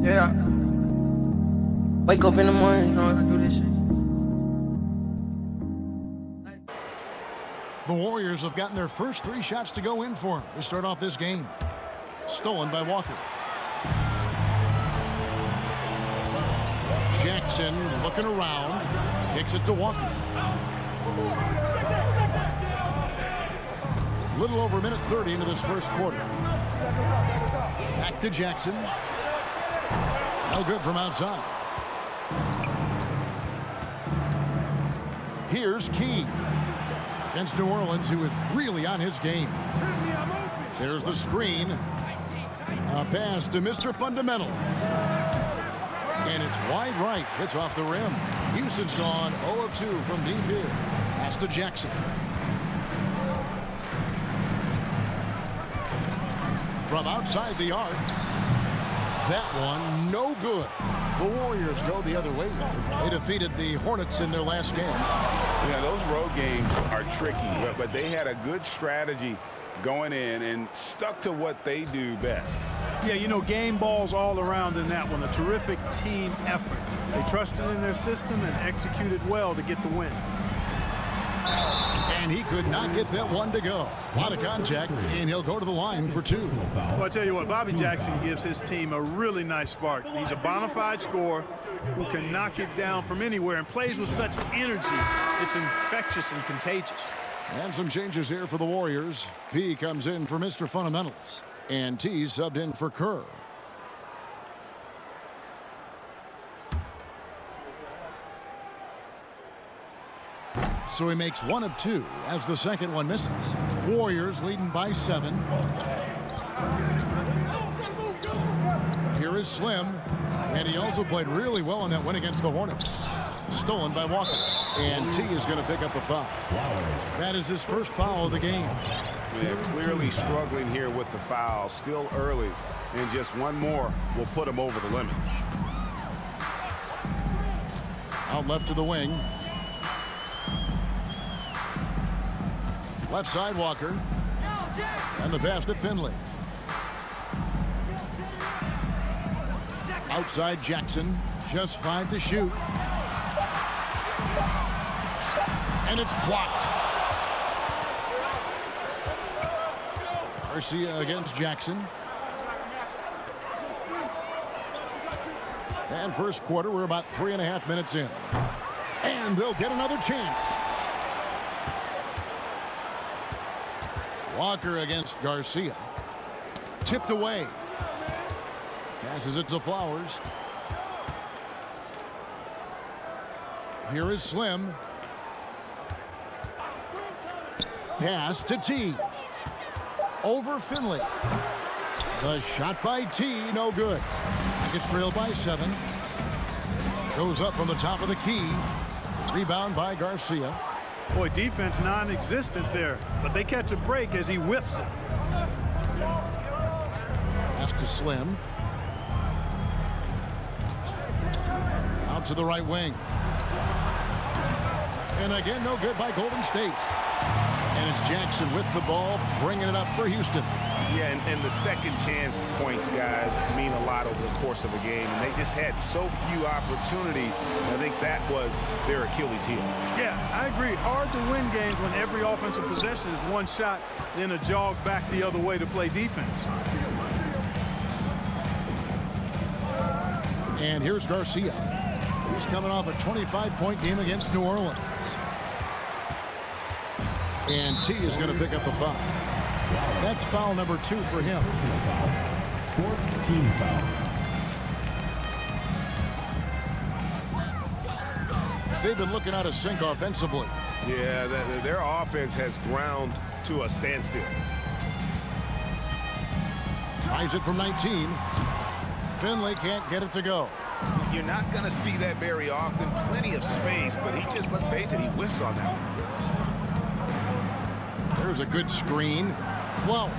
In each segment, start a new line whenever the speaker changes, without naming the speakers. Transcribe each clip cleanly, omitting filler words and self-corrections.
Yeah. Wake up in the morning, you know, I do this shit.
The Warriors have gotten their first 3 shots to go in for them to start off this game. Stolen by Walker. Jackson looking around. Kicks it to Walker. Little over a minute 30 into this first quarter. Back to Jackson. No good from outside. Here's Key. Against New Orleans, who is really on his game. There's the screen. A pass to Mr. Fundamental. And it's wide right. Hits off the rim. Houston's gone 0 of 2 from deep here. Pass to Jackson. From outside the arc. That one, no good. The Warriors go the other way. They defeated the Hornets in their last game.
Yeah, those road games are tricky, but they had a good strategy going in and stuck to what they do best.
Yeah, you know, game balls all around in that one. A terrific team effort. They trusted in their system and executed well to get the win.
And he could not get that one to go. A lot of contact, and he'll go to the line for 2.
Well, I tell you what, Bobby Jackson gives his team a really nice spark. He's a bona fide scorer who can knock it down from anywhere and plays with such energy. It's infectious and contagious.
And some changes here for the Warriors. P comes in for Mr. Fundamentals, and T subbed in for Kerr. So he makes 1 of 2 as the second one misses. Warriors leading by 7. Here is Slim, and he also played really well in that win against the Hornets. Stolen by Walker, and T is going to pick up the foul. That is his first foul of the game.
Yeah, clearly struggling here with the foul, still early, and just one more will put him over the limit.
Out left to the wing. Left side Walker. And the pass to Finley. Outside Jackson. Just 5 to shoot. And it's blocked. Garcia against Jackson. And first quarter, we're about 3.5 minutes in. And they'll get another chance. Walker against Garcia. Tipped away. Passes it to Flowers. Here is Slim. Pass to T. Over Finley. The shot by T, no good. It's trailed by 7. Goes up from the top of the key. Rebound by Garcia.
Boy, defense non-existent there, but they catch a break as he whiffs it.
Pass to Slim. Out to the right wing. And again, no good by Golden State. And it's Jackson with the ball, bringing it up for Houston.
Yeah, and the second chance points, guys, mean a lot over the course of a game. And they just had so few opportunities. I think that was their Achilles heel.
Yeah, I agree. Hard to win games when every offensive possession is one shot, then a jog back the other way to play defense.
And here's Garcia. He's coming off a 25-point game against New Orleans. And T is going to pick up the foul. That's foul number 2 for him.
4th team foul.
They've been looking out of sync offensively.
Yeah, their offense has ground to a standstill.
Tries it from 19. Finley can't get it to go.
You're not going to see that very often. Plenty of space, but he just, let's face it, he whiffs on that one.
There's a good screen. Flowers.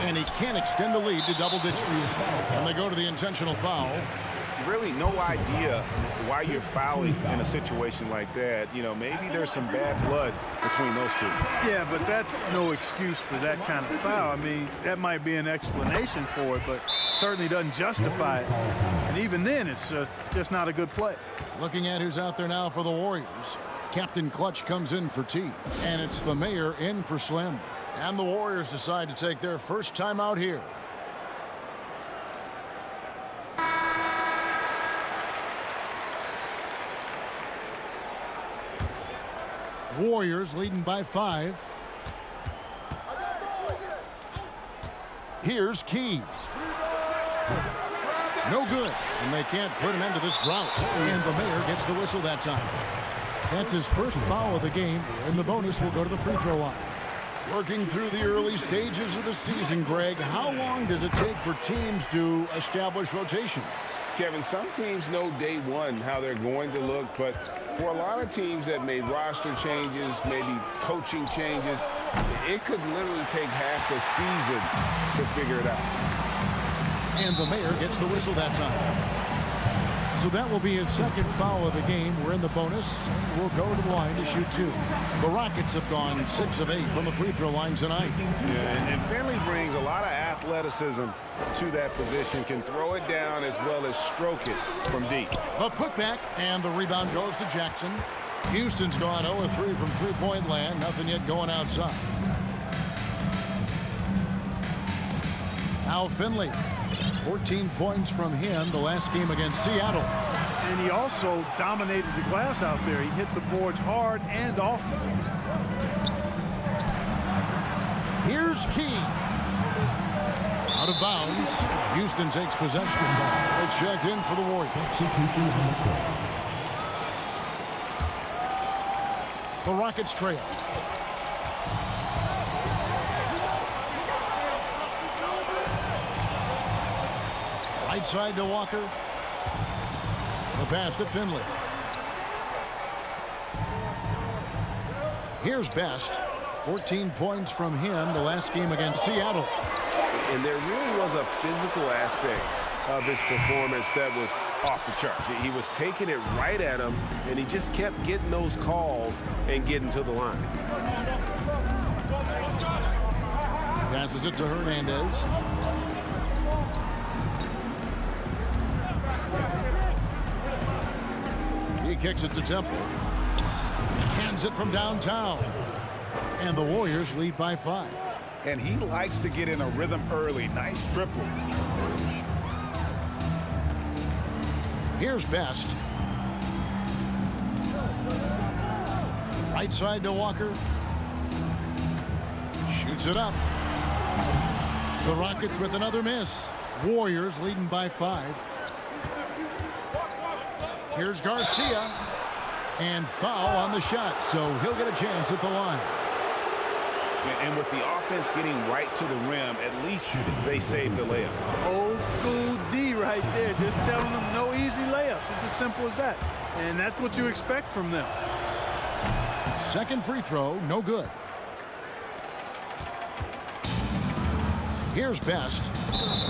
And he can't extend the lead to double digits. And they go to the intentional foul.
Really no idea why you're fouling in a situation like that. You know, maybe there's some bad blood between those two.
Yeah, but that's no excuse for that kind of foul. I mean, that might be an explanation for it, but certainly doesn't justify it. And even then, it's just not a good play.
Looking at who's out there now for the Warriors. Captain Clutch comes in for T. And it's the Mayor in for Slim. And the Warriors decide to take their first time out here. Warriors leading by 5. Here's Keys. No good. And they can't put an end to this drought. And the Mayor gets the whistle that time. That's his first foul of the game. And the bonus will go to the free throw line. Working through the early stages of the season, Greg, how long does it take for teams to establish rotations?
Kevin, some teams know day one how they're going to look, but for a lot of teams that made roster changes, maybe coaching changes, it could literally take half the season to figure it out.
And the Mayor gets the whistle that time. So that will be his second foul of the game. We're in the bonus. We'll go to the line to shoot 2. The Rockets have gone 6 of 8 from the free throw line tonight.
Yeah, and Finley brings a lot of athleticism to that position, can throw it down as well as stroke it from deep.
The putback, and the rebound goes to Jackson. Houston's gone 0-3 from three-point land. Nothing yet going outside. Now Finley. 14 points from him the last game against Seattle.
And he also dominated the glass out there. He hit the boards hard and often.
Here's Key. Out of bounds. Houston takes possession. It's checked in for the Warriors. The Rockets trail. Right side to Walker. The pass to Finley. Here's Best. 14 points from him the last game against Seattle.
And there really was a physical aspect of his performance that was off the charts. He was taking it right at him, and he just kept getting those calls and getting to the line.
Passes it to Hernandez. He kicks it to Temple. Cans it from downtown. And the Warriors lead by 5.
And he likes to get in a rhythm early. Nice triple.
Here's Best. Right side to Walker. Shoots it up. The Rockets with another miss. Warriors leading by 5. Here's Garcia. And foul on the shot, so he'll get a chance at the line.
And with the offense getting right to the rim, at least they saved the layup.
Old school D right there, just telling them no easy layups. It's as simple as that. And that's what you expect from them.
Second free throw, no good. Here's Best.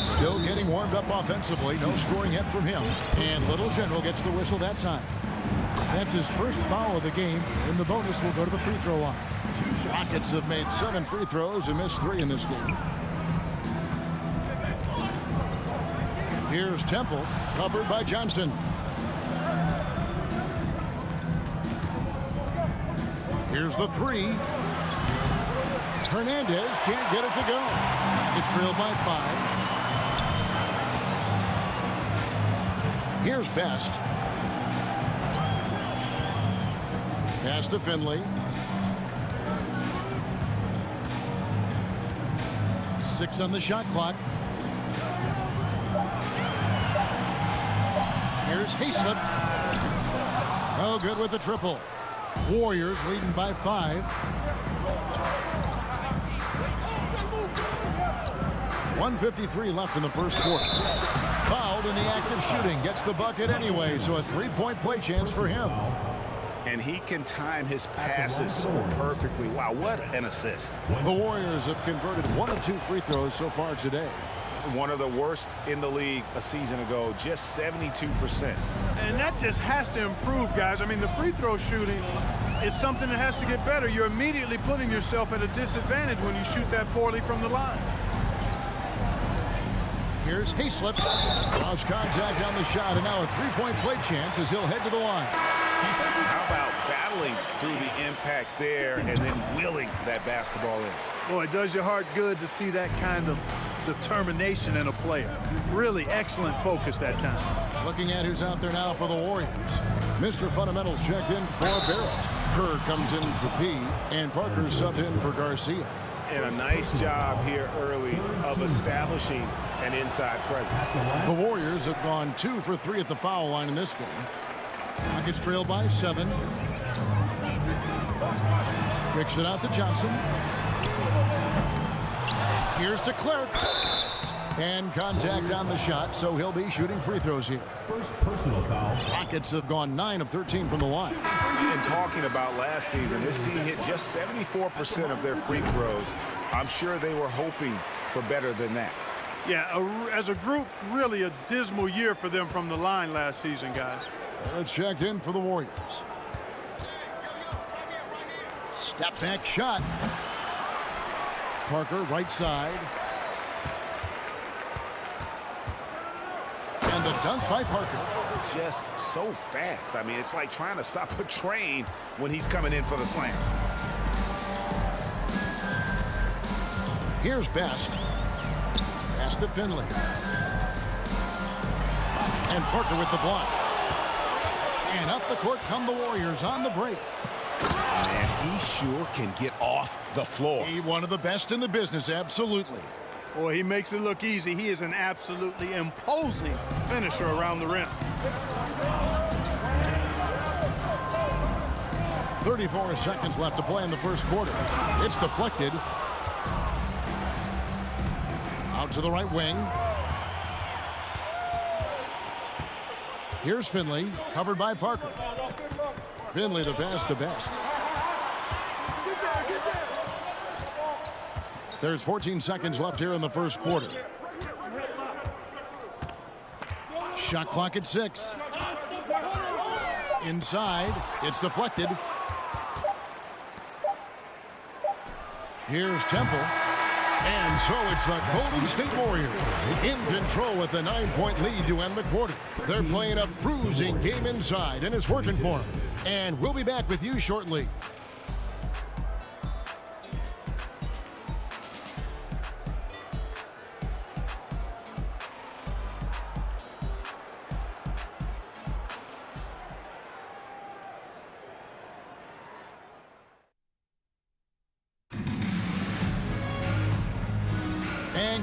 Still getting warmed up offensively. No scoring yet from him. And Little General gets the whistle that time. That's his first foul of the game. And the bonus will go to the free throw line. Rockets have made 7 free throws and missed 3 in this game. Here's Temple, covered by Johnson. Here's the 3. Hernandez can't get it to go. It's trailed by 5. Here's Best. Pass to Finley. 6 on the shot clock. Here's Hayslip. No good with the triple. Warriors leading by 5. 1:53 left in the first quarter. Fouled in the act of shooting. Gets the bucket anyway, so a 3-point play chance for him.
And he can time his passes so perfectly. Wow, what an assist.
The Warriors have converted 1 of 2 free throws so far today.
One of the worst in the league a season ago, just 72%.
And that just has to improve, guys. I mean, the free throw shooting is something that has to get better. You're immediately putting yourself at a disadvantage when you shoot that poorly from the line.
Here's Hayslip. Lost contact on the shot, and now a three-point play chance as he'll head to the line.
How about battling through the impact there and then wheeling that basketball in?
Boy, it does your heart good to see that kind of determination in a player. Really excellent focus that time.
Looking at who's out there now for the Warriors. Mr. Fundamentals checked in for Barrett. Kerr comes in for P, and Parker subbed in for Garcia.
And a nice job here early of establishing an inside presence.
The Warriors have gone 2 for 3 at the foul line in this game. Rockets trail by 7. Kicks it out to Johnson. Here's to Clark. And contact on the shot, so he'll be shooting free throws here.
First personal foul.
Rockets have gone 9 of 13 from the line.
And talking about last season, this team hit just 74% of their free throws. I'm sure they were hoping for better than that.
Yeah, as a group, really a dismal year for them from the line last season, guys.
It's checked in for the Warriors. Step back shot. Parker right side. And the dunk by Parker.
Just so fast. I mean, it's like trying to stop a train when he's coming in for the slam.
Here's Best. Pass to Finley. And Parker with the block. And up the court come the Warriors on the break.
And he sure can get off the floor.
He one of the best in the business, absolutely.
Boy, he makes it look easy. He is an absolutely imposing finisher around the rim.
34 seconds left to play in the first quarter. It's deflected. Out to the right wing. Here's Finley, covered by Parker. Finley the pass to Best. There's 14 seconds left here in the first quarter. Shot clock at 6. Inside, it's deflected. Here's Temple. And so it's the Golden State Warriors in control with a 9-point lead to end the quarter. They're playing a bruising game inside, and it's working for them. And we'll be back with you shortly.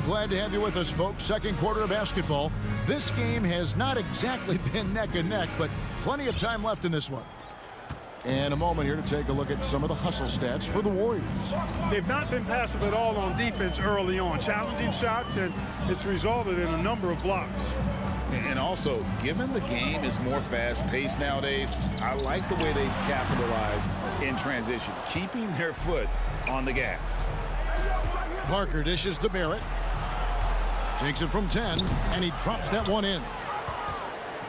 Glad to have you with us, folks. Second quarter of basketball. This game has not exactly been neck and neck, but plenty of time left in this one. And a moment here to take a look at some of the hustle stats for the Warriors.
They've not been passive at all on defense early on. Challenging shots, and it's resulted in a number of blocks.
And also, given the game is more fast-paced nowadays, I like the way they've capitalized in transition, keeping their foot on the gas.
Parker dishes to Barrett. Takes it from 10, and he drops that one in.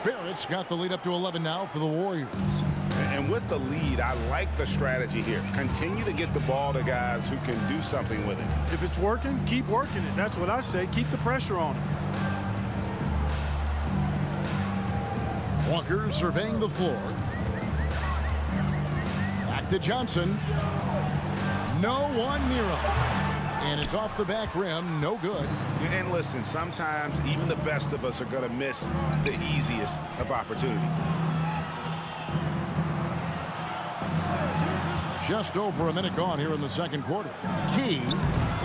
Barrett's got the lead up to 11 now for the Warriors.
And with the lead, I like the strategy here. Continue to get the ball to guys who can do something with it.
If it's working, keep working it. That's what I say. Keep the pressure on him.
Walker surveying the floor. Back to Johnson. No one near him. And it's off the back rim, no good.
And listen, sometimes even the best of us are going to miss the easiest of opportunities.
Just over a minute gone here in the second quarter. Key,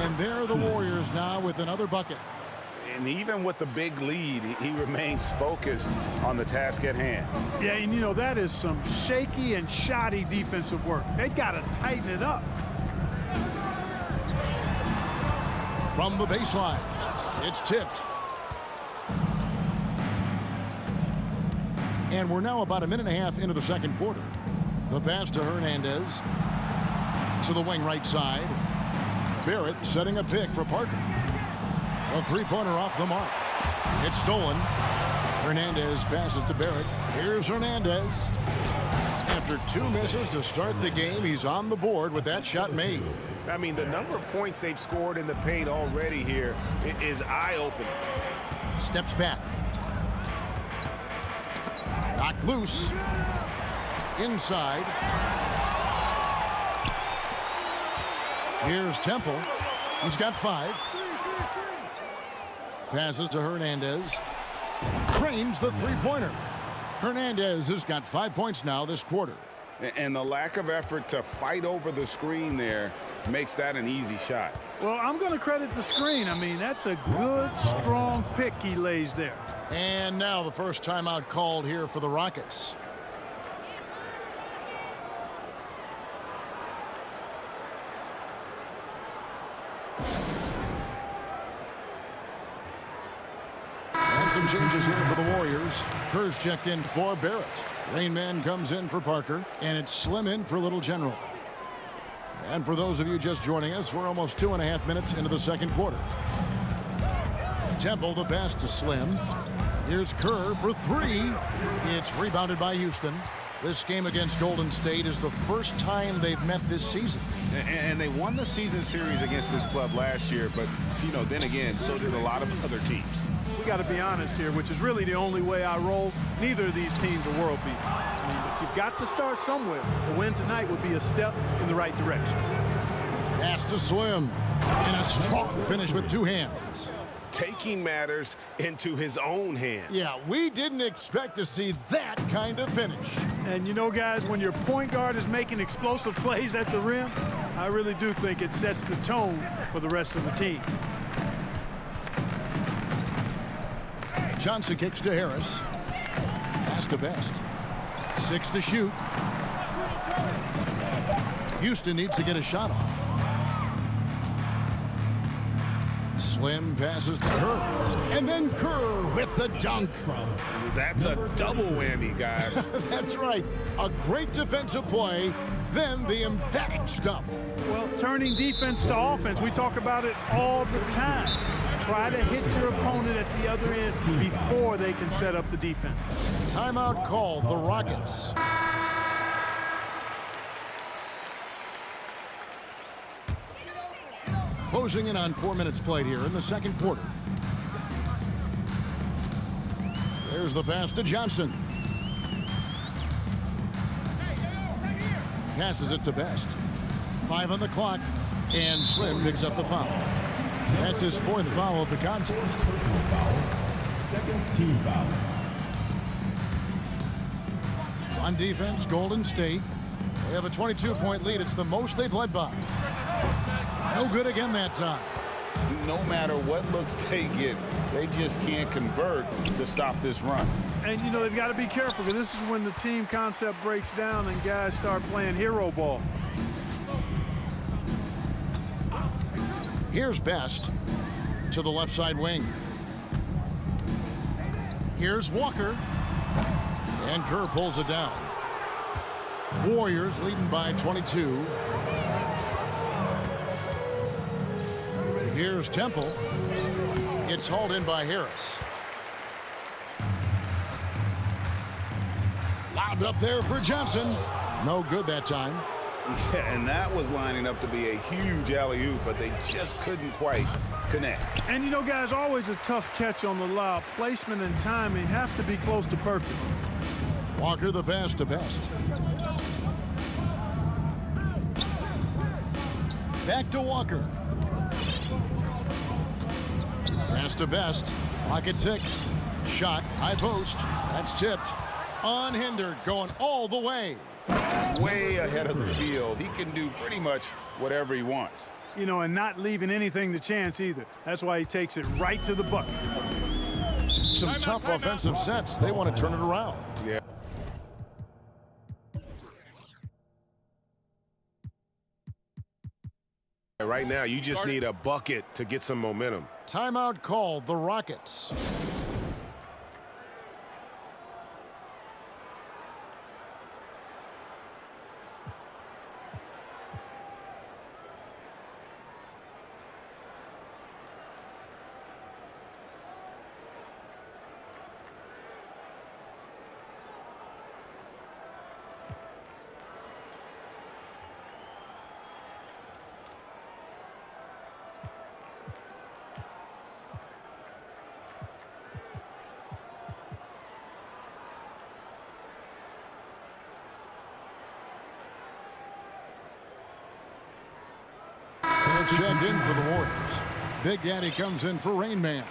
and there are the Warriors now with another bucket.
And even with the big lead, he remains focused on the task at hand.
Yeah, and you know, that is some shaky and shoddy defensive work. They got to tighten it up.
From the baseline, it's tipped. And we're now about a minute and a half into the second quarter. The pass to Hernandez. To the wing right side. Barrett setting a pick for Parker. A three-pointer off the mark. It's stolen. Hernandez passes to Barrett. Here's Hernandez. After 2 misses to start the game, he's on the board with that shot made.
I mean, the number of points they've scored in the paint already here is eye-opening.
Steps back. Knocked loose. Inside. Here's Temple. He's got 5. Passes to Hernandez. Trains the three-pointer. Hernandez has got 5 points now this quarter.
And the lack of effort to fight over the screen there makes that an easy shot.
Well, I'm going to credit the screen. I mean, that's a good, strong pick he lays there.
And now the first timeout called here for the Rockets. And some changes here for the Warriors. Kerr's checked in for Barrett. Rain Man comes in for Parker, and it's Slim in for Little General. And for those of you just joining us, we're almost 2.5 minutes into the second quarter. Temple the pass to Slim. Here's Kerr for 3. It's rebounded by Houston. This game against Golden State is the first time they've met this season.
And they won the season series against this club last year, but, you know, then again, so did a lot of other teams.
We got to be honest here, which is really the only way I roll. Neither of these teams are world beaters. I mean, but you've got to start somewhere. The win tonight would be a step in the right direction.
Pass to Slim. And a strong finish with 2 hands.
Taking matters into his own hands.
Yeah, we didn't expect to see that kind of finish.
And you know, guys, when your point guard is making explosive plays at the rim, I really do think it sets the tone for the rest of the team.
Johnson kicks to Harris. Pass to Best. 6 to shoot. Houston needs to get a shot off. Slim passes to Kerr. And then Kerr with the dunk.
That's a double whammy, guys.
That's right. A great defensive play, then the emphatic stuff.
Well, turning defense to offense, we talk about it all the time. Try to hit your opponent at the other end before they can set up the defense.
Timeout called, the Rockets. Closing in on 4 minutes played here in the second quarter. There's the pass to Johnson. Passes it to Best. 5 on the clock, and Slim picks up the foul. That's his 4th foul of the contest.
Personal foul. Second team foul.
On defense, Golden State. They have a 22-point lead. It's the most they've led by. No good again that time.
No matter what looks they get, they just can't convert to stop this run.
And, you know, they've got to be careful because this is when the team concept breaks down and guys start playing hero ball.
Here's Best to the left side wing. Here's Walker. And Kerr pulls it down. Warriors leading by 22. Here's Temple. It's hauled in by Harris. Lobbed up there for Johnson. No good that time.
Yeah, and that was lining up to be a huge alley-oop, but they just couldn't quite connect.
And, you know, guys, always a tough catch on the lob. Placement and timing have to be close to perfect.
Walker the pass to Best. Back to Walker. Pass to Best. Pocket 6. Shot. High post. That's tipped. Unhindered. Going all the way.
Way ahead of the field. He can do pretty much whatever he wants.
You know, and not leaving anything to chance either. That's why he takes it right to the bucket.
Some tough offensive sets. They want to turn it around.
Yeah.
Right now, you just need a bucket to get some momentum.
Timeout called, the Rockets. checked in for the Warriors. Big Daddy comes in for Rain Man.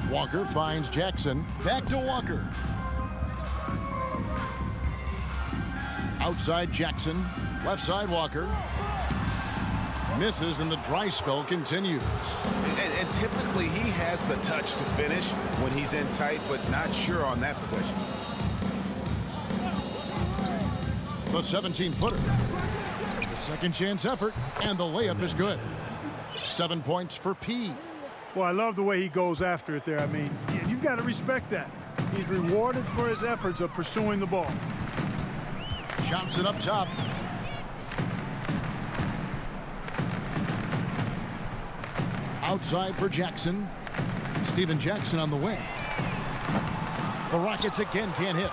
Walker finds Jackson. Back to Walker. Outside Jackson. Left side Walker. Misses and the dry spell continues.
And typically he has the touch to finish when he's in tight, but not sure on that possession.
The 17-footer. The second chance effort, and the layup is good. 7 points for P.
Well, I love the way he goes after it there. I mean, you've got to respect that. He's rewarded for his efforts of pursuing the ball.
Johnson up top. Outside for Jackson. Steven Jackson on the wing. The Rockets again can't hit.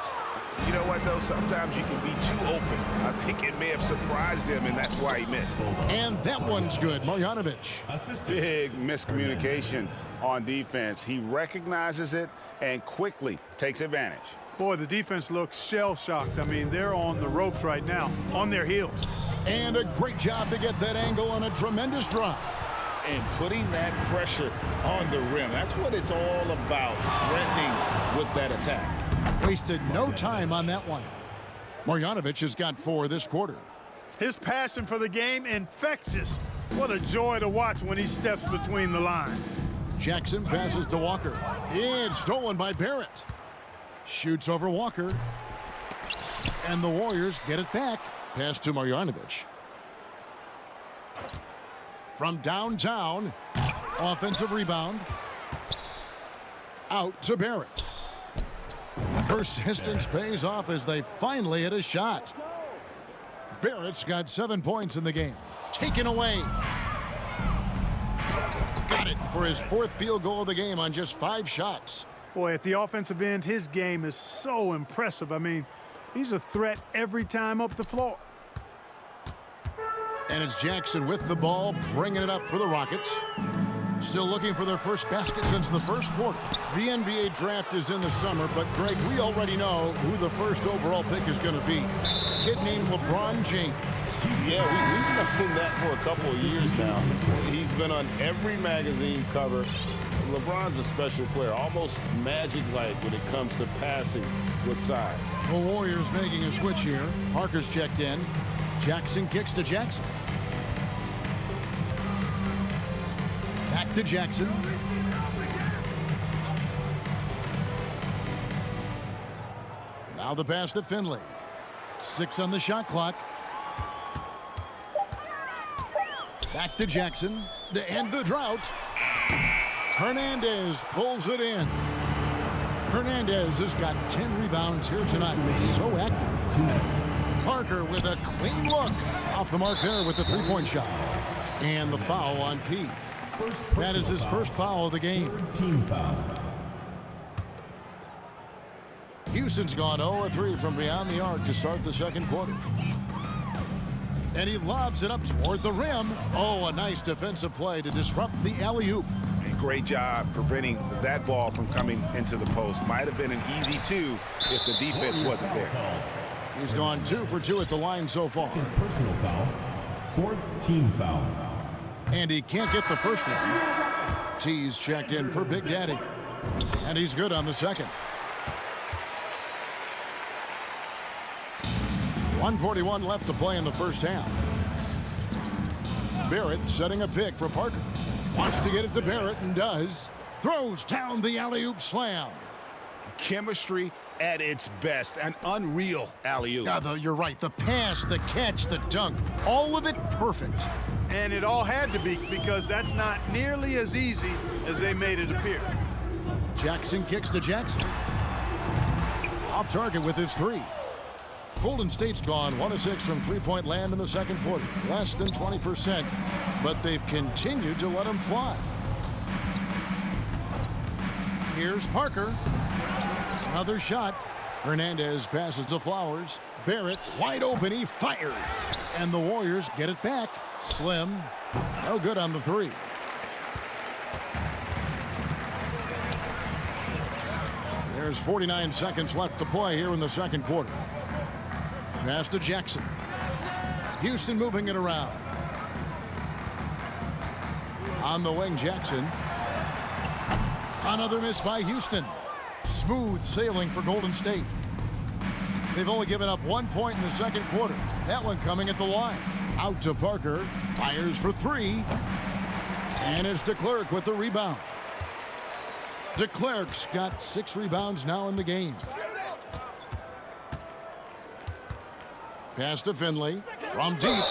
You know what, though? Sometimes you can be too open. I think it may have surprised him, and that's why he missed.
And that one's good. Marjanovic.
Big miscommunication on defense. He recognizes it and quickly takes advantage.
Boy, the defense looks shell-shocked. I mean, they're on the ropes right now, on their heels.
And a great job to get that angle on a tremendous drive.
And putting that pressure on the rim. That's what it's all about, threatening with that attack.
Wasted no time on that one. Marjanovic has got 4 this quarter.
His passion for the game, infectious. What a joy to watch when he steps between the lines.
Jackson passes to Walker. It's stolen by Barrett. Shoots over Walker. And the Warriors get it back. Pass to Marjanovic. From downtown, offensive rebound. Out to Barrett. Persistence pays off as they finally hit a shot. Barrett's got 7 points in the game. Taken away. Got it for his 4th field goal of the game on just 5 shots.
Boy, at the offensive end, his game is so impressive. I mean, he's a threat every time up the floor.
And it's Jackson with the ball, bringing it up for the Rockets. Still looking for their first basket since the first quarter. The NBA draft is in the summer, but Greg, we already know who the first overall pick is going to be. A kid named LeBron James.
Yeah, we've known that for a couple of years now. He's been on every magazine cover. LeBron's a special player, almost magic-like when it comes to passing with size.
The Warriors making a switch here. Parker's checked in. Jackson kicks to Jackson. Back to Jackson. Now the pass to Finley. 6 on the shot clock. Back to Jackson to end the drought. Hernandez pulls it in. Hernandez has got 10 rebounds here tonight. So active.
2 minutes.
Parker with a clean look. Off the mark there with the 3-point shot. And the foul on P. That is his first foul of the game.
Team foul.
Houston's gone 0-3 from beyond the arc to start the second quarter. And he lobs it up toward the rim. Oh, a nice defensive play to disrupt the alley-oop.
Great job preventing that ball from coming into the post. Might have been an easy 2 if the defense wasn't there.
He's gone 2 for 2 at the line so far.
Personal foul. 4th team foul.
And he can't get the first one. T's checked in for Big Daddy. And he's good on the second. 1:41 left to play in the first half. Barrett setting a pick for Parker. Wants to get it to Barrett and does. Throws down the alley-oop slam.
Chemistry at its best. An unreal alley-oop.
Now, you're right. The pass, the catch, the dunk, all of it perfect.
And it all had to be, because that's not nearly as easy as they made it appear.
Jackson kicks to Jackson. Off target with his 3. Golden State's gone 1 of 6 from three-point land in the second quarter. Less than 20%, but they've continued to let him fly. Here's Parker. Another shot. Hernandez passes to Flowers. Barrett wide open. He fires. And the Warriors get it back. Slim. No good on the 3. There's 49 seconds left to play here in the second quarter. Pass to Jackson. Houston moving it around. On the wing, Jackson. Another miss by Houston. Smooth sailing for Golden State. They've only given up 1 point in the second quarter. That one coming at the line. Out to Parker. Fires for three. And it's DeClerc with the rebound. DeClerc's got 6 rebounds now in the game. Pass to Finley from deep.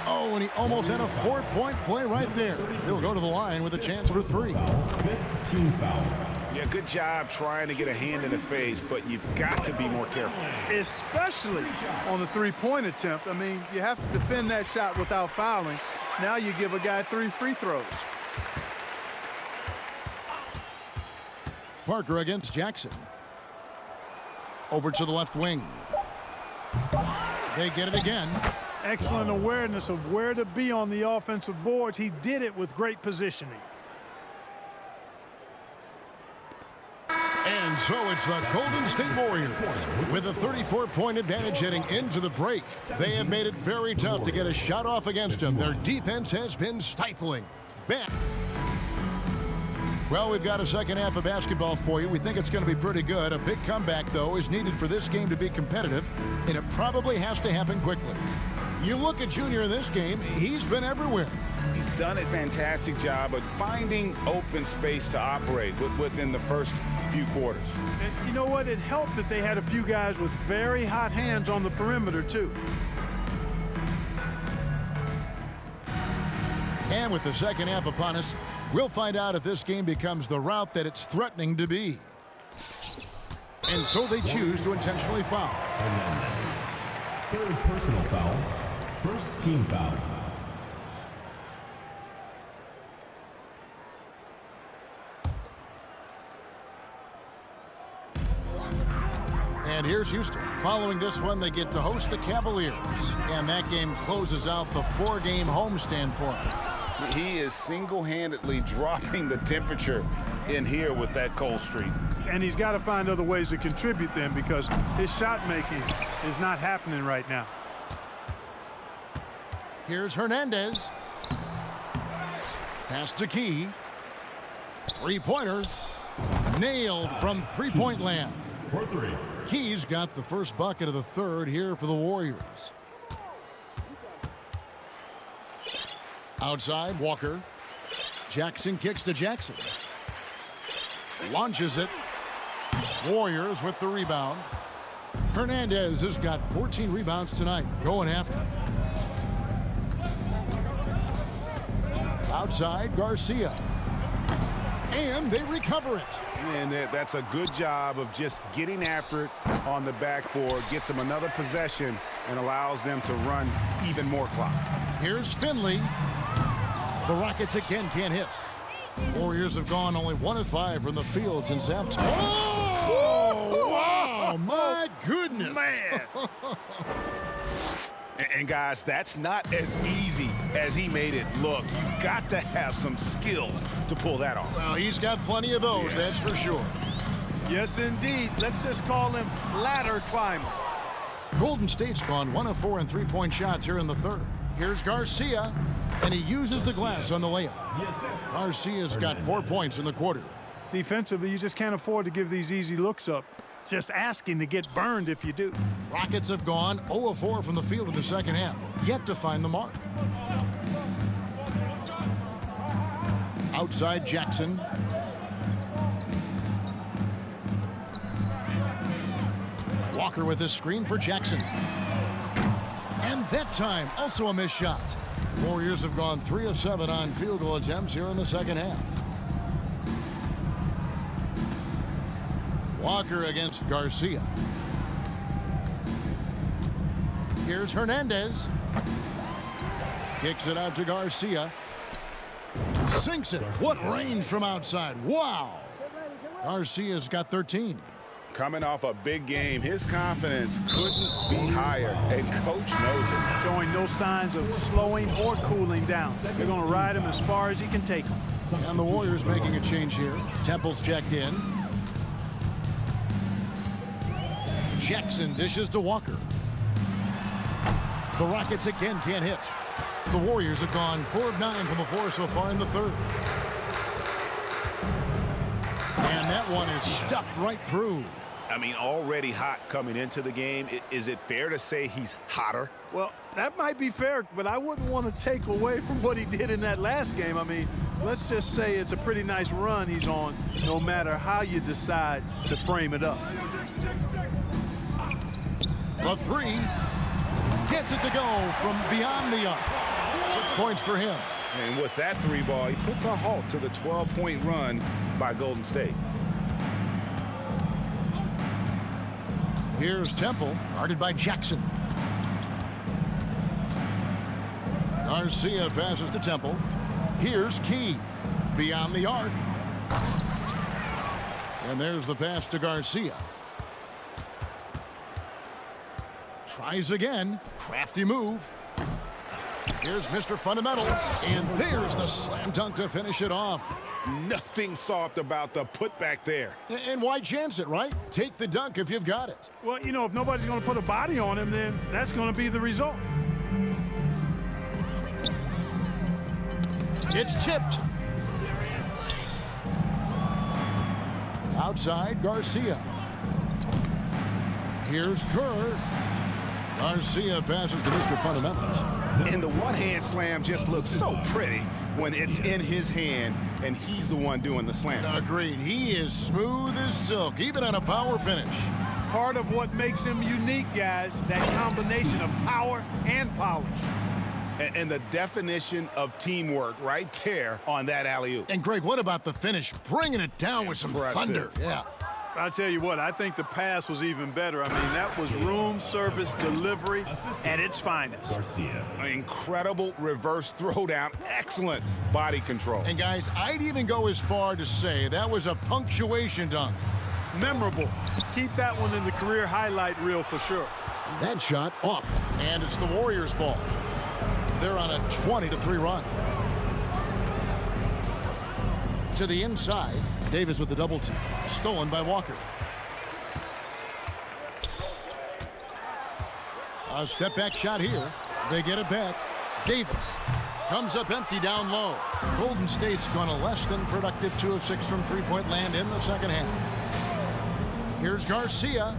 Oh, and he almost had a 4-point play right there. He'll go to the line with a chance for 3.
15 foul.
Yeah, good job trying to get a hand in the face, but you've got to be more careful.
Especially on the three-point attempt. I mean, you have to defend that shot without fouling. Now you give a guy 3 free throws.
Parker against Jackson. Over to the left wing. They get it again.
Excellent awareness of where to be on the offensive boards. He did it with great positioning.
And so it's the Golden State Warriors with a 34-point advantage heading into the break. They have made it very tough to get a shot off against them. Their defense has been stifling. Back. Well, we've got a second half of basketball for you. We think it's going to be pretty good. A big comeback, though, is needed for this game to be competitive, and it probably has to happen quickly. You look at Junior in this game, he's been everywhere.
He's done a fantastic job of finding open space to operate within the first few quarters.
And you know what? It helped that they had a few guys with very hot hands on the perimeter, too.
And with the second half upon us, we'll find out if this game becomes the route that it's threatening to be. And so they choose to intentionally foul.
Hernandez. Third personal foul. First team foul.
And here's Houston. Following this one, they get to host the Cavaliers. And that game closes out the 4-game homestand for them.
He is single-handedly dropping the temperature in here with that cold streak.
And he's got to find other ways to contribute then, because his shot making is not happening right now.
Here's Hernandez. Pass to Key. Three-pointer. Nailed from three-point land.
For 3.
Key's got the first bucket of the third here for the Warriors. Outside, Walker. Jackson kicks to Jackson. Launches it. Warriors with the rebound. Hernandez has got 14 rebounds tonight, going after. Outside, Garcia. And they recover it.
And that's a good job of just getting after it on the backboard, gets them another possession, and allows them to run even more clock.
Here's Finley. The Rockets again can't hit. Warriors have gone only 1 of 5 from the field since halftime. Oh, wow, my goodness.
Man.
And guys, that's not as easy as he made it look. You've got to have some skills to pull that off.
Well, he's got plenty of those, that's for sure.
Yes, indeed. Let's just call him ladder climber.
Golden State's gone 1 of 4 in three-point shots here in the third. Here's Garcia, and he uses the glass on the layup. Garcia's got 4 points in the quarter.
Defensively, you just can't afford to give these easy looks up. Just asking to get burned if you do.
Rockets have gone 0 of 4 from the field in the second half, yet to find the mark. Outside, Jackson. Walker with his screen for Jackson. And that time, also a missed shot. Warriors have gone 3 of 7 on field goal attempts here in the second half. Walker against Garcia. Here's Hernandez. Kicks it out to Garcia. Sinks it. What range from outside. Wow. Garcia's got 13.
Coming off a big game, his confidence couldn't be higher, and coach knows it.
Showing no signs of slowing or cooling down. They're going to ride him as far as he can take him.
And the Warriors making a change here. Temple's checked in. Jackson dishes to Walker. The Rockets again can't hit. The Warriors have gone 4 of 9 from the floor so far in the third. And that one is stuffed right through.
I mean, already hot coming into the game. Is it fair to say he's hotter?
Well, that might be fair, but I wouldn't want to take away from what he did in that last game. I mean, let's just say it's a pretty nice run he's on, no matter how you decide to frame it up.
The three gets it to go from beyond the arc. 6 points for him.
And with that 3 ball, he puts a halt to the 12-point run by Golden State.
Here's Temple, guarded by Jackson. Garcia passes to Temple. Here's Key, beyond the arc. And there's the pass to Garcia. Tries again, crafty move. Here's Mr. Fundamentals, and there's the slam dunk to finish it off.
Nothing soft about the putback there.
And why chance it, right? Take the dunk if you've got it.
Well, you know, if nobody's going to put a body on him, then that's going to be the result.
It's tipped. Outside, Garcia. Here's Kerr. Garcia passes to Mr. Fundamentals.
And the one-hand slam just looks so pretty when it's in his hand and he's the one doing the slam.
Agreed. He is smooth as silk, even on a power finish.
Part of what makes him unique, guys, that combination of power and polish.
And the definition of teamwork right there on that alley-oop.
And Greg, what about the finish? Bringing it down with some thunder. Yeah.
I'll tell you what, I think the pass was even better. I mean, that was room service delivery at its finest.
Garcia.
An incredible reverse throwdown. Excellent body control.
And guys, I'd even go as far to say that was a punctuation dunk.
Memorable. Keep that one in the career highlight reel for sure.
That shot off, and it's the Warriors' ball. They're on a 20-3 run. To the inside, Davis with the double team. Stolen by Walker. A step back shot here. They get it back. Davis comes up empty down low. Golden State's gone a less than productive 2 of 6 from three-point land in the second half. Here's Garcia.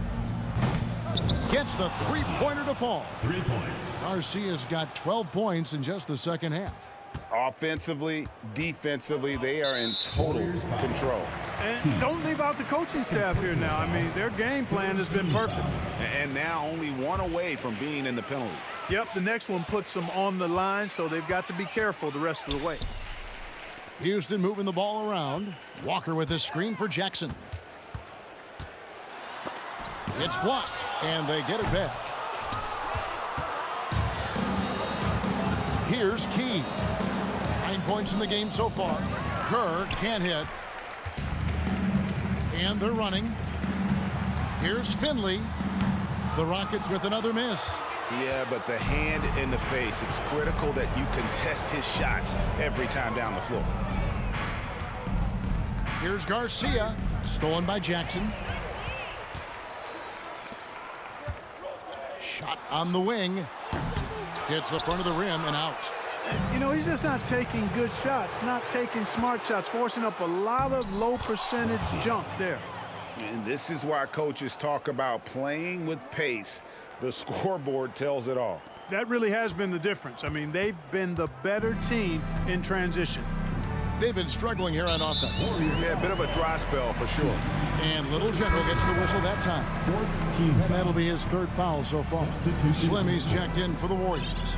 Gets the three-pointer to fall.
3 points.
Garcia's got 12 points in just the second half.
Offensively, defensively, they are in total control.
And don't leave out the coaching staff here now. I mean, their game plan has been perfect.
And now only 1 away from being in the penalty.
Yep, the next one puts them on the line, so they've got to be careful the rest of the way.
Houston moving the ball around. Walker with his screen for Jackson. It's blocked, and they get it back. Here's Key. 9 points in the game so far. Kerr can't hit. And they're running. Here's Finley. The Rockets with another miss.
Yeah, but the hand in the face, it's critical that you contest his shots every time down the floor.
Here's Garcia. Stolen by Jackson. Shot on the wing. Hits the front of the rim and out.
You know, he's just not taking good shots, not taking smart shots, forcing up a lot of low percentage jump there.
And this is why coaches talk about playing with pace. The scoreboard tells it all.
That really has been the difference. I mean, they've been the better team in transition.
They've been struggling here on offense.
Yeah, a bit of a dry spell for sure.
And Little General gets the whistle that time.
Fourth team foul.
That'll be his third foul so far. Slimmy's checked in for the Warriors.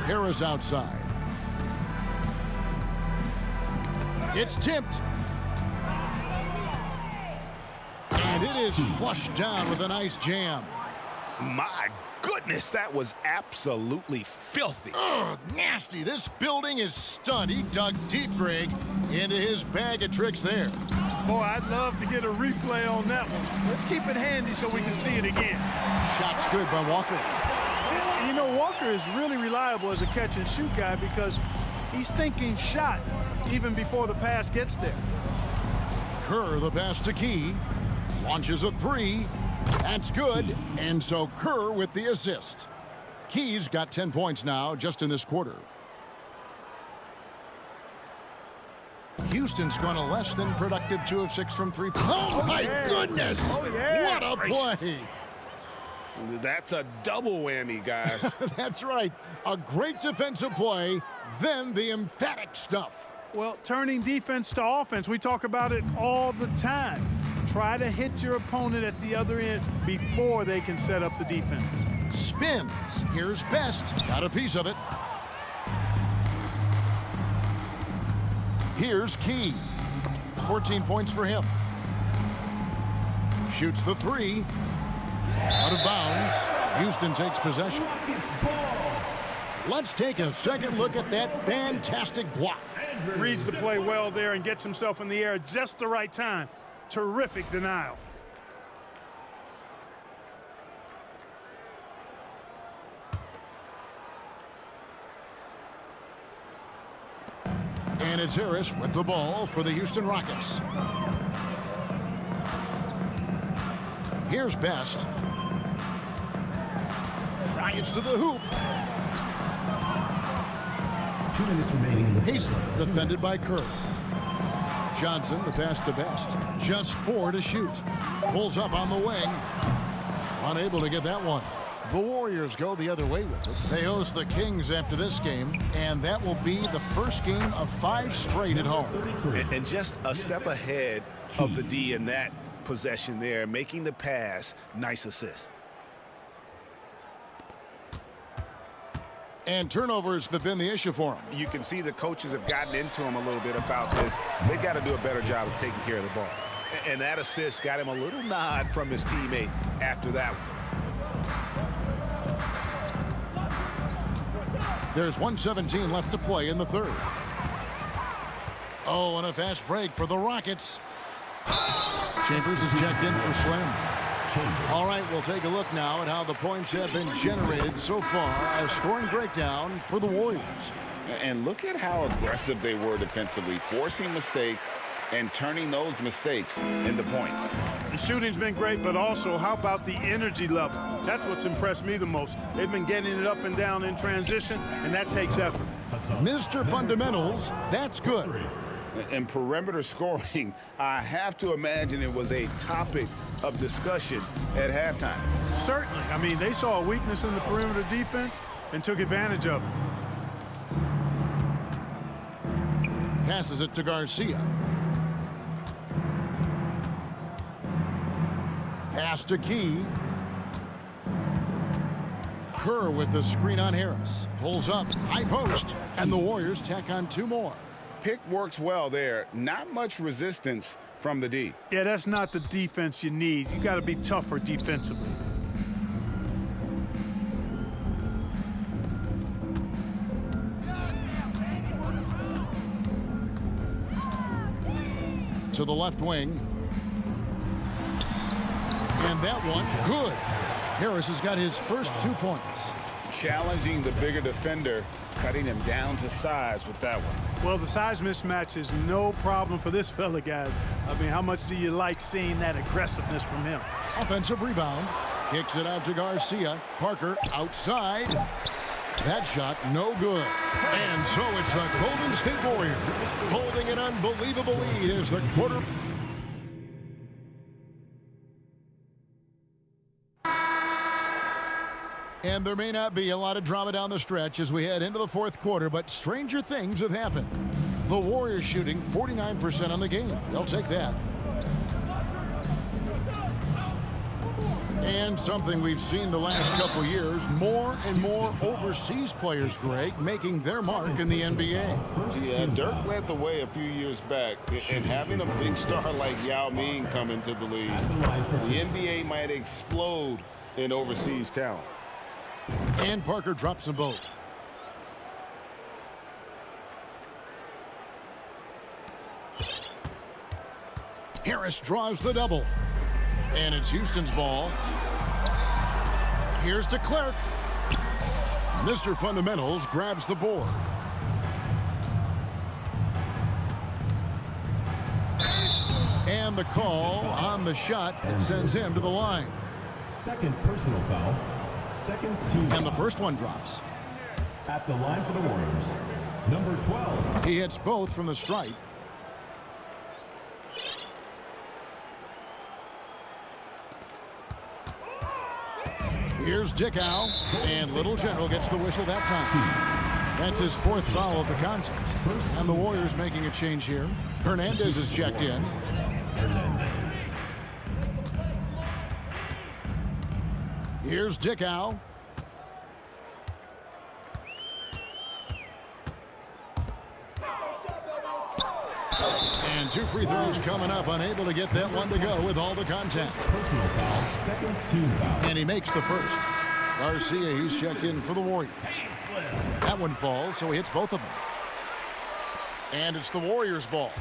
Harris outside. It's tipped. And it is flushed down with a nice jam.
My goodness, that was absolutely filthy.
Ugh, nasty. This building is stunned. He dug deep, Greg, into his bag of tricks there.
Boy, I'd love to get a replay on that one. Let's keep it handy so we can see it again.
Shot's good by Walker.
And you know, Walker is really reliable as a catch-and-shoot guy because he's thinking shot even before the pass gets there.
Kerr, the pass to Key. Launches a three. That's good. And so Kerr with the assist. Key's got 10 points now just in this quarter. Houston's gone a less than productive 2 of 6 from 3. Oh, my goodness. What a play.
That's a double whammy, guys.
That's right. A great defensive play, then the emphatic stuff.
Well, turning defense to offense, we talk about it all the time. Try to hit your opponent at the other end before they can set up the defense.
Spins. Here's Best. Got a piece of it. Here's Key. 14 points for him. Shoots the three. Out of bounds. Houston takes possession. Let's take a second look at that fantastic block.
Reads the play well there and gets himself in the air at just the right time. Terrific denial.
And it's Harris with the ball for the Houston Rockets. Here's Best. Drives to the hoop.
2 minutes remaining in the
Paisley defended by Kerr. Johnson, the pass to Best. Just 4 to shoot. Pulls up on the wing. Unable to get that one. The Warriors go the other way with it. They host the Kings after this game, and that will be the first game of 5 straight at home.
And just a step ahead of the D in that possession there, making the pass. Nice assist.
And turnovers have been the issue for him.
You can see the coaches have gotten into him a little bit about this. They've got to do a better job of taking care of the ball. And that assist got him a little nod from his teammate after that one.
There's 1:17 left to play in the third. Oh, and a fast break for the Rockets. Chambers is checked in for slam. All right, we'll take a look now at how the points have been generated so far. A scoring breakdown for the Warriors.
And look at how aggressive they were defensively, forcing mistakes and turning those mistakes into points.
The shooting's been great, but also how about the energy level? That's what's impressed me the most. They've been getting it up and down in transition, and that takes effort.
Mr. Fundamentals, that's good.
And perimeter scoring, I have to imagine it was a topic of discussion at halftime.
Certainly. I mean, they saw a weakness in the perimeter defense and took advantage of it.
Passes it to Garcia. Pass to Key. Kerr with the screen on Harris. Pulls up, high post, and the Warriors tack on 2 more.
Pick works well there. Not much resistance from the D.
Yeah, that's not the defense you need. You got to be tougher defensively.
To the left wing. And that one, good. Harris has got his first 2 points.
Challenging the bigger defender, cutting him down to size with that one.
Well, the size mismatch is no problem for this fella, guys. I mean, how much do you like seeing that aggressiveness from him?
Offensive rebound. Kicks it out to Garcia. Parker outside. That shot, no good. And so it's the Golden State Warriors holding an unbelievable lead as the quarter. And there may not be a lot of drama down the stretch as we head into the 4th quarter, but stranger things have happened. The Warriors shooting 49% on the game. They'll take that. And something we've seen the last couple years, more and more overseas players, Greg, making their mark in the NBA.
Yeah, Dirk led the way a few years back, and having a big star like Yao Ming come into the league, the NBA might explode in overseas talent.
And Parker drops them both. Harris draws the double. And it's Houston's ball. Here's to Clark. Mr. Fundamentals grabs the board. And the call on the shot, it sends him to the line.
Second personal foul. Second team.
And the first one drops.
At the line for the Warriors, number 12.
He hits both from the stripe. Here's Dickow, and Little General gets the whistle that time. That's his fourth foul of the contest. And the Warriors making a change here. Hernandez is checked in. Here's Dickow. And two free throws coming up, unable to get that one to go with all the contact.
Personal foul. Second team foul.
And he makes the first. Garcia, he's checked in for the Warriors. That one falls, so he hits both of them. And it's the Warriors' ball.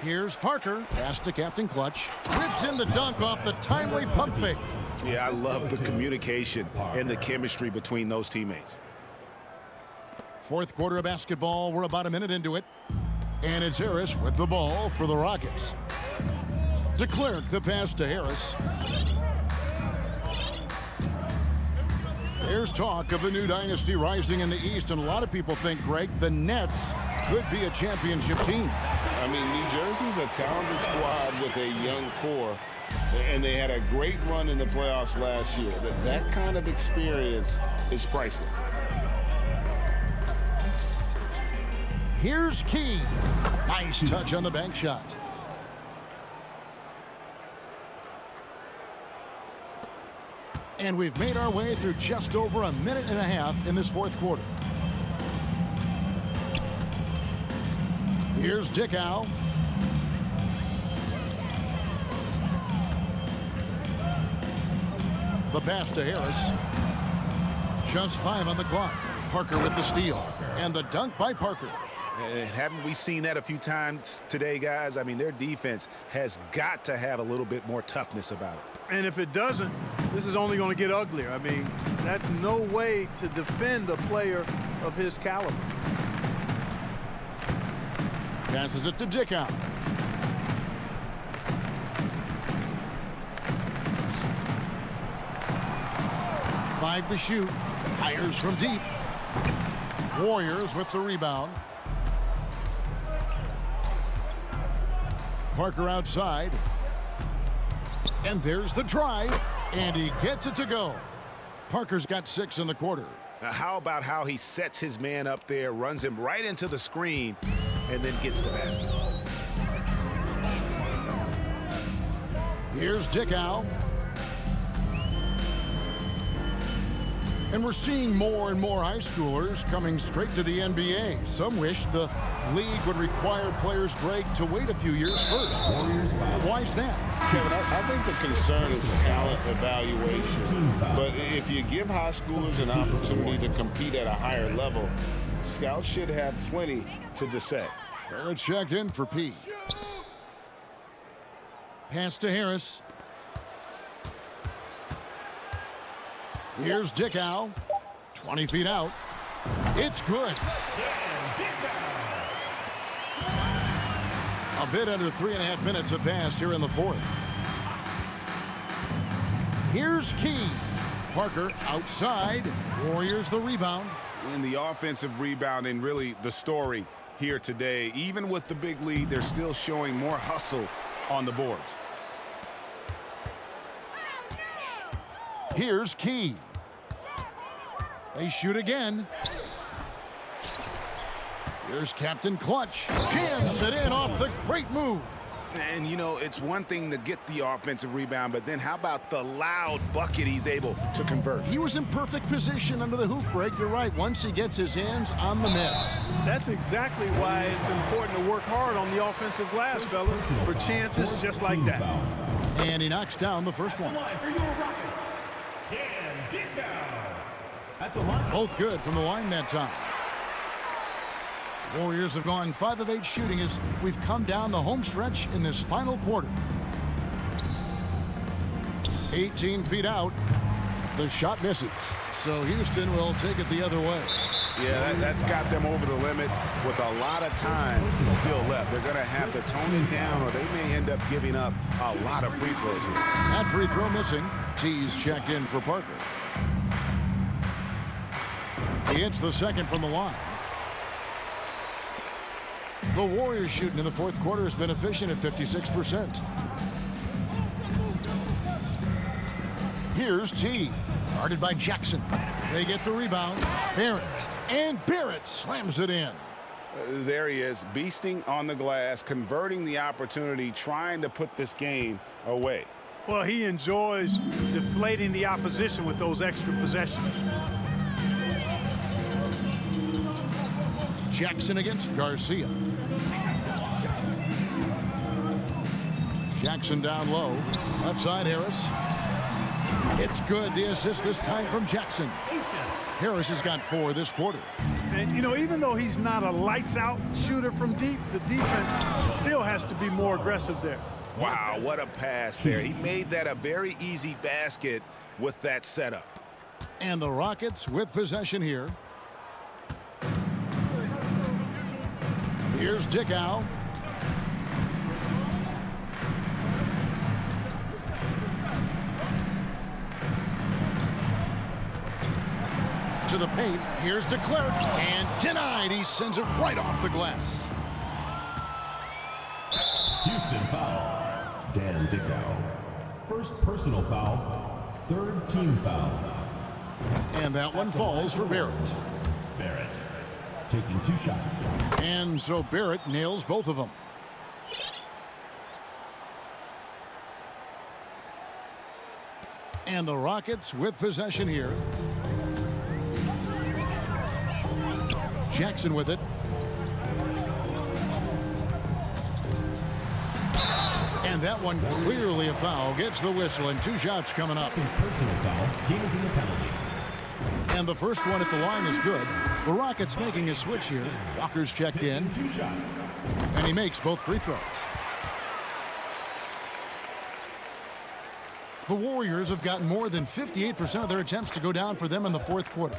Here's Parker. Pass to Captain Clutch. Rips in the dunk off the timely pump fake.
Yeah, I love the communication and the chemistry between those teammates.
Fourth quarter of basketball. We're about a minute into it. And it's Harris with the ball for the Rockets. De Klerk, the pass to Harris. There's talk of a new dynasty rising in the East, and a lot of people think, Greg, the Nets could be a championship team.
I mean, New Jersey's a talented squad with a young core, and they had a great run in the playoffs last year. That kind of experience is priceless.
Here's Key. Nice touch on the bank shot. And we've made our way through just over a minute and a half in this fourth quarter. Here's Dickow. The pass to Harris. Just 5 on the clock. Parker with the steal. And the dunk by Parker.
Haven't we seen that a few times today, guys? I mean, their defense has got to have a little bit more toughness about it.
And if it doesn't, this is only going to get uglier. I mean, that's no way to defend a player of his caliber.
Passes it to Dickow. Five to shoot. Fires from deep. Warriors with the rebound. Parker outside. And there's the drive. And he gets it to go. Parker's got 6 in the quarter.
Now, how about how he sets his man up there, runs him right into the screen, and then gets the basket.
Here's Dickow. And we're seeing more and more high schoolers coming straight to the NBA. Some wish the league would require players, Greg, to wait a few years first. Why is that?
Kevin, I think the concern is talent evaluation. But if you give high schoolers an opportunity to compete at a higher level, scouts should have plenty to dissect.
Barrett checked in for P. Pass to Harris. Here's Dickow. 20 feet out. It's good. A bit under 3.5 minutes have passed here in the fourth. Here's Key. Parker outside. Warriors the rebound.
In the offensive rebounding, really the story here today. Even with the big lead, they're still showing more hustle on the boards.
Here's Key. They shoot again. Here's Captain Clutch. Jams it in off the great move.
And, you know, it's one thing to get the offensive rebound, but then how about the loud bucket he's able to convert?
He was in perfect position under the hoop, Greg. You're right. Once he gets his hands on the miss.
That's exactly why it's important to work hard on the offensive glass, fellas, for chances just like that.
And he knocks down the first one.
For your Rockets, Dan Dickow. At the line.
Both good from the line that time. Warriors have gone 5 of 8 shooting as we've come down the home stretch in this final quarter. 18 feet out. The shot misses. So Houston will take it the other way.
Yeah, that's got them over the limit with a lot of time still left. They're going to have to tone it down, or they may end up giving up a lot of free throws here.
That free throw missing. T's checked in for Parker. He hits the second from the line. The Warriors shooting in the fourth quarter has been efficient at 56%. Here's T, guarded by Jackson. They get the rebound. Barrett slams it in.
There he is, beasting on the glass, converting the opportunity, trying to put this game away.
Well, he enjoys deflating the opposition with those extra possessions.
Jackson against Garcia. Jackson down low. Left side, Harris. It's good. The assist this time from Jackson. Harris has got 4 this quarter.
And, you know, even though he's not a lights-out shooter from deep, the defense still has to be more aggressive there.
Wow, what a pass there. He made that a very easy basket with that setup.
And the Rockets with possession here. Here's Dickow. To the paint. Here's DeClerc. And denied. He sends it right off the glass.
Houston foul. Dan Dickow. First personal foul. Third team foul.
And that one falls for Barrett.
Barrett taking 2 shots.
And so Barrett nails both of them. And the Rockets with possession here. Jackson with it. And that one clearly a foul. Gets the whistle and 2 shots coming up.
Personal foul. Team is in the penalty.
And the first one at the line is good. The Rockets making a switch here. Walker's checked in.
2 shots.
And he makes both free throws. The Warriors have gotten more than 58% of their attempts to go down for them in the fourth quarter.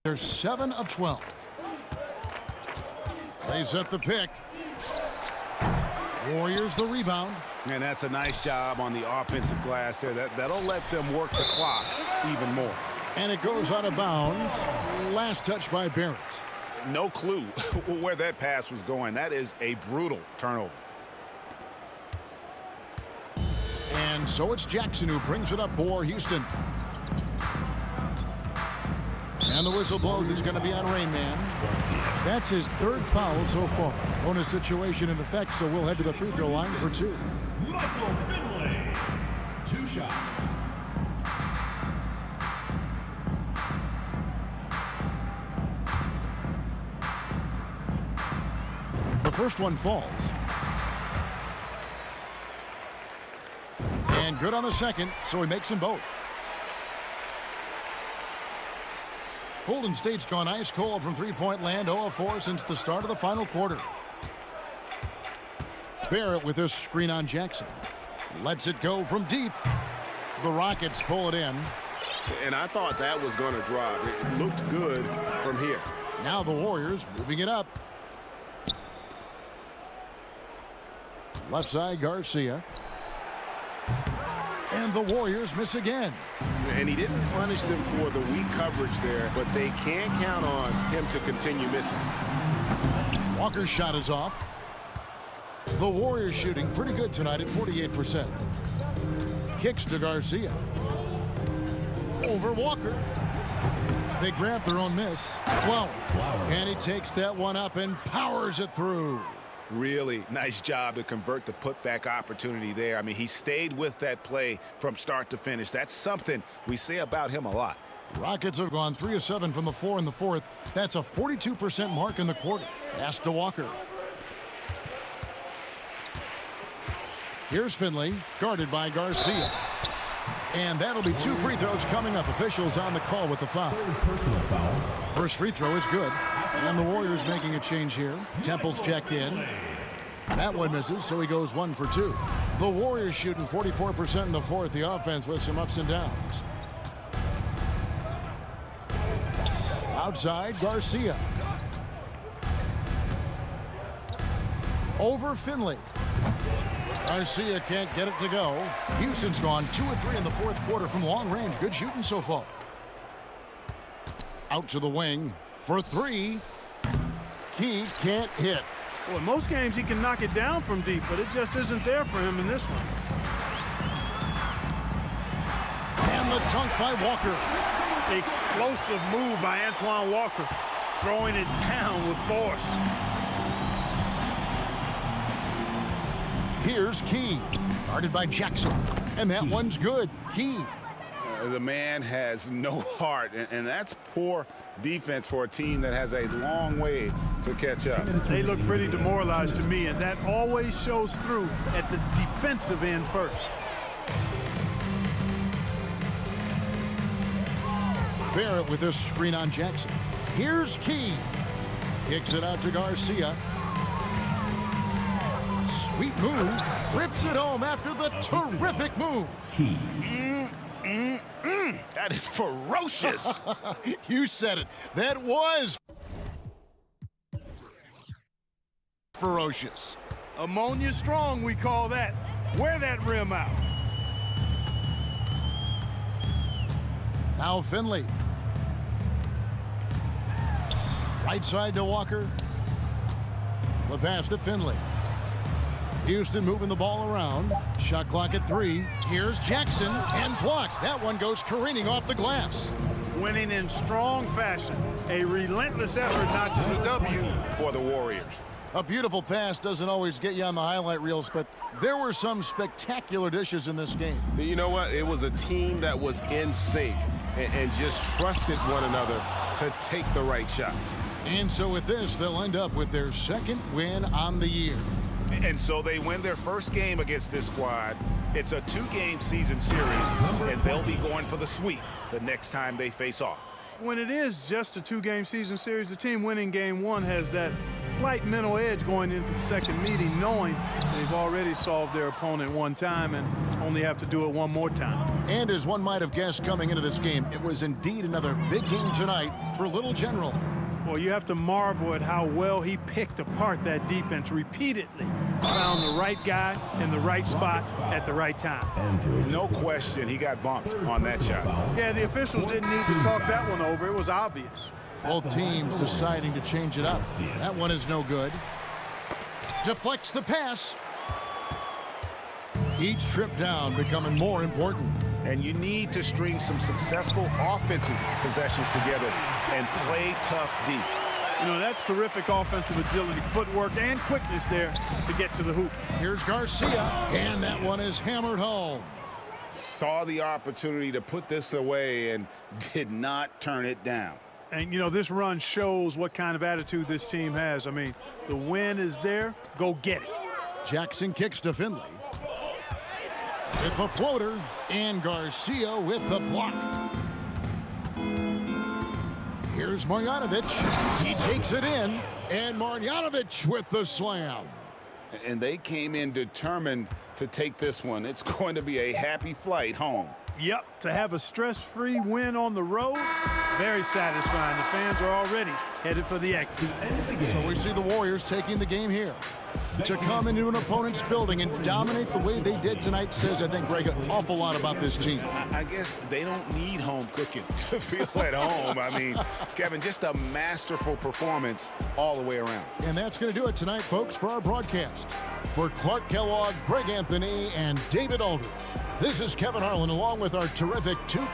They're 7 of 12. They set the pick. Warriors the rebound.
And that's a nice job on the offensive glass there. That'll let them work the clock even more.
And it goes out of bounds. Last touch by Barrett.
No clue where that pass was going. That is a brutal turnover.
And so it's Jackson who brings it up for Houston. And the whistle blows. It's going to be on Rain Man. That's his 3rd foul so far. Bonus situation in effect, so we'll head to the free throw line for 2.
Michael Finley. 2 shots.
The first one falls. And good on the second, so he makes them both. Golden State's gone ice cold from three-point land, 0 of 4 since the start of the final quarter. Barrett with this screen on Jackson. Lets it go from deep. The Rockets pull it in.
And I thought that was going to drop. It looked good from here.
Now the Warriors moving it up. Left side, Garcia. And the Warriors miss again.
And he didn't punish them for the weak coverage there, but they can't count on him to continue missing.
Walker's shot is off. The Warriors shooting pretty good tonight at 48%. Kicks to Garcia. Over Walker. They grab their own miss. Flower. And he takes that one up and powers it through.
Really nice job to convert the putback opportunity there. I mean, he stayed with that play from start to finish. That's something we say about him a lot.
Rockets have gone 3 of 7 from the floor in the fourth. That's a 42% mark in the quarter. Pass to Walker. Here's Finley, guarded by Garcia. And that'll be 2 free throws coming up. Officials on the call with the foul.
Personal foul.
First free throw is good. And the Warriors making a change here. Temple's checked in. That one misses, so he goes 1 for 2. The Warriors shooting 44% in the fourth. The offense with some ups and downs. Outside, Garcia. Over Finley. Garcia can't get it to go. Houston's gone 2 of 3 in the fourth quarter from long range. Good shooting so far. Out to the wing for 3. Key can't hit.
Well, in most games he can knock it down from deep, but it just isn't there for him in this one.
And the dunk by Walker.
Explosive move by Antoine Walker, throwing it down with force.
Here's Key, guarded by Jackson, and that one's good. Key.
The man has no heart, and that's poor defense for a team that has a long way to catch up.
They look pretty demoralized to me, and that always shows through at the defensive end first.
Barrett with this screen on Jackson. Here's Key. Kicks it out to Garcia. Sweet move. Rips it home after the terrific move.
Key.
That is ferocious.
You said it. That was ferocious.
Ammonia strong, we call that. Wear that rim out.
Now Finley. Right side to Walker. The pass to Finley. Houston moving the ball around. Shot clock at 3. Here's Jackson and blocked. That one goes careening off the glass.
Winning in strong fashion. A relentless effort notches a W
For the Warriors.
A beautiful pass doesn't always get you on the highlight reels, but there were some spectacular dishes in this game.
You know what? It was a team that was in sync and just trusted one another to take the right shots.
And so with this, they'll end up with their second win on the year.
And so they win their first game against this squad. It's a 2-game season series, and they'll be going for the sweep the next time they face off.
When it is just a 2-game season series, the team winning game 1 has that slight mental edge going into the second meeting, knowing they've already solved their opponent one time and only have to do it one more time.
And as one might have guessed coming into this game, it was indeed another big game tonight for Little General.
Well, you have to marvel at how well he picked apart that defense repeatedly. Found the right guy in the right spot at the right time.
No question he got bumped on that shot.
Yeah, the officials didn't need to talk that one over. It was obvious.
Both teams deciding to change it up. That one is no good. Deflects the pass. Each trip down becoming more important.
And you need to string some successful offensive possessions together and play tough deep.
You know, that's terrific offensive agility, footwork, and quickness there to get to the hoop.
Here's Garcia, and that one is hammered home.
Saw the opportunity to put this away and did not turn it down.
And, you know, this run shows what kind of attitude this team has. I mean, the win is there. Go get it.
Jackson kicks to Finley. With the floater, and Garcia with the block. Here's Marjanovic. He takes it in, and Marjanovic with the slam.
And they came in determined to take this one. It's going to be a happy flight home.
Yep, to have a stress-free win on the road, very satisfying. The fans are already headed for the exit.
So we see the Warriors taking the game here. To come into an opponent's building and dominate the way they did tonight says, I think, Greg, an awful lot about this team.
I guess they don't need home cooking to feel at home. I mean, Kevin, just a masterful performance all the way around.
And that's going to do it tonight, folks, for our broadcast. For Clark Kellogg, Greg Anthony, and David Aldridge, this is Kevin Harlan along with our terrific 2